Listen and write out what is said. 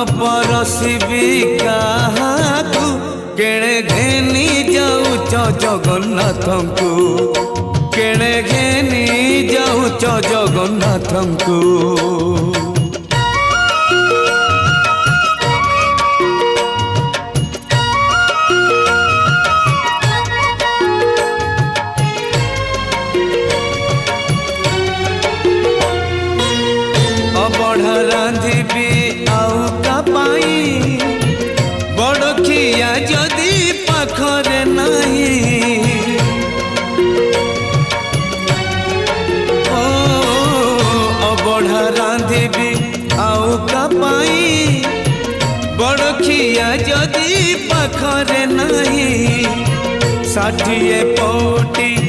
परसिबी काहाकू केणे घेनी जाऊच जगन्नाथंकु केणे घेनी जाऊच जगन्नाथंकु अबढ़ा रांधिबी आउ का पाई बड़खिया जदि पाखरे नहीं ओ अबढ़ा रांधिबी आउ का पाई बड़खिया जदि पाखरे नहीं 60 पौटी